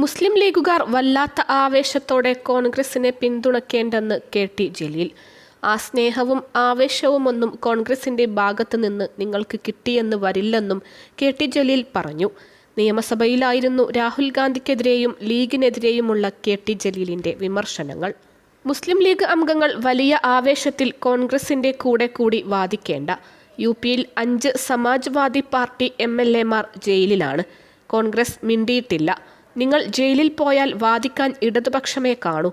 മുസ്ലിം ലീഗുകാർ വല്ലാത്ത ആവേശത്തോടെ കോൺഗ്രസിനെ പിന്തുണയ്ക്കേണ്ടെന്ന് കെ.ടി. ജലീൽ. ആ സ്നേഹവും ആവേശവുമൊന്നും കോൺഗ്രസിന്റെ ഭാഗത്ത് നിന്ന് നിങ്ങൾക്ക് കിട്ടിയെന്ന് വരില്ലെന്നും കെ.ടി. ജലീൽ പറഞ്ഞു. നിയമസഭയിലായിരുന്നു രാഹുൽ ഗാന്ധിക്കെതിരെയും ലീഗിനെതിരെയുമുള്ള കെ.ടി. ജലീലിന്റെ വിമർശനങ്ങൾ. മുസ്ലിം ലീഗ് അംഗങ്ങൾ വലിയ ആവേശത്തിൽ കോൺഗ്രസിന്റെ കൂടെ കൂടി വാദിക്കേണ്ട. യു.പിയിൽ 5 സമാജ്വാദി പാർട്ടി എം.എൽ.എമാർ ജയിലിലാണ്. കോൺഗ്രസ് മിണ്ടിയിട്ടില്ല. നിങ്ങൾ ജയിലിൽ പോയാൽ വാദിക്കാൻ ഇടതുപക്ഷമേ കാണൂ.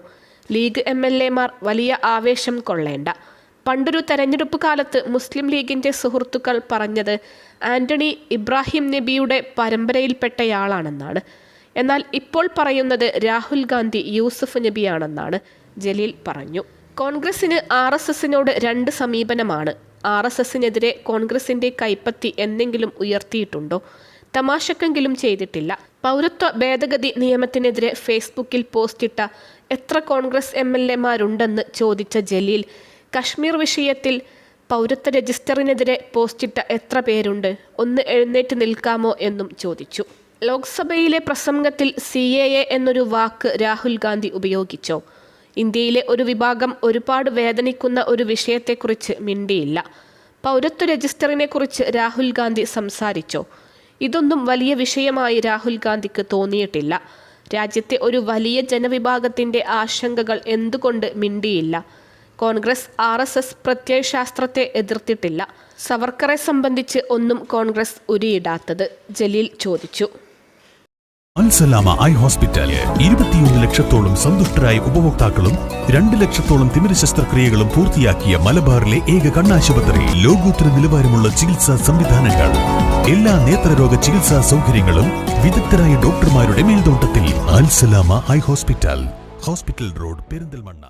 ലീഗ് എം.എൽ.എമാർ വലിയ ആവേശം കൊള്ളേണ്ട. പണ്ടൊരു തെരഞ്ഞെടുപ്പ് കാലത്ത് മുസ്ലിം ലീഗിന്റെ സുഹൃത്തുക്കൾ പറഞ്ഞത് ആന്റണി ഇബ്രാഹിം നബിയുടെ പരമ്പരയിൽപ്പെട്ടയാളാണെന്നാണ്. എന്നാൽ ഇപ്പോൾ പറയുന്നത് രാഹുൽ ഗാന്ധി യൂസുഫ് നബിയാണെന്നാണ് ജലീൽ പറഞ്ഞു. കോൺഗ്രസിന് RSSനോട് 2 സമീപനമാണ്. RSSനെതിരെ കോൺഗ്രസിന്റെ കൈപ്പത്തി എന്തെങ്കിലും ഉയർത്തിയിട്ടുണ്ടോ? തമാശക്കെങ്കിലും ചെയ്തിട്ടില്ല. പൗരത്വ ഭേദഗതി നിയമത്തിനെതിരെ ഫേസ്ബുക്കിൽ പോസ്റ്റിട്ട എത്ര കോൺഗ്രസ് എം.എൽ.എമാരുണ്ടെന്ന് ചോദിച്ച ജലീൽ, കശ്മീർ വിഷയത്തിൽ പൗരത്വ രജിസ്റ്ററിനെതിരെ പോസ്റ്റിട്ട എത്ര പേരുണ്ട്, ഒന്ന് എഴുന്നേറ്റ് നിൽക്കാമോ എന്നും ചോദിച്ചു. ലോക്സഭയിലെ പ്രസംഗത്തിൽ CAA എന്നൊരു വാക്ക് രാഹുൽ ഗാന്ധി ഉപയോഗിച്ചോ? ഇന്ത്യയിലെ ഒരു വിഭാഗം ഒരുപാട് വേദനിക്കുന്ന ഒരു വിഷയത്തെക്കുറിച്ച് മിണ്ടിയില്ല. പൗരത്വ രജിസ്റ്ററിനെക്കുറിച്ച് രാഹുൽ ഗാന്ധി സംസാരിച്ചോ? ഇതൊന്നും വലിയ വിഷയമായി രാഹുൽ ഗാന്ധിക്ക് തോന്നിയിട്ടില്ല. രാജ്യത്തെ ഒരു വലിയ ജനവിഭാഗത്തിന്റെ ആശങ്കകൾ എന്തുകൊണ്ട് മിണ്ടിയില്ല? കോൺഗ്രസ് RSS പ്രത്യയശാസ്ത്രത്തെ എതിർത്തിട്ടില്ല. സവർക്കറെ സംബന്ധിച്ച് ഒന്നും കോൺഗ്രസ് ഉരിയിടാത്തത് ജലീൽ ചോദിച്ചു. അൽസലാമ ഐ ഹോസ്പിറ്റൽ 21 ലക്ഷത്തോളം സന്തുഷ്ടരായ ഉപഭോക്താക്കളും 2 ലക്ഷത്തോളം തിമിര ശസ്ത്രക്രിയകളും പൂർത്തിയാക്കിയ മലബാറിലെ ഏക കണ്ണാശുപത്രി. ലോകോത്തര നിലവാരമുള്ള ചികിത്സാ സംവിധാനങ്ങൾ, എല്ലാ നേത്രരോഗ ചികിത്സാ സൗകര്യങ്ങളും വിദഗ്ധരായ ഡോക്ടർമാരുടെ മേൽനോട്ടത്തിൽ. Al Salama eye hospital, hospital road, Perinthalmanna.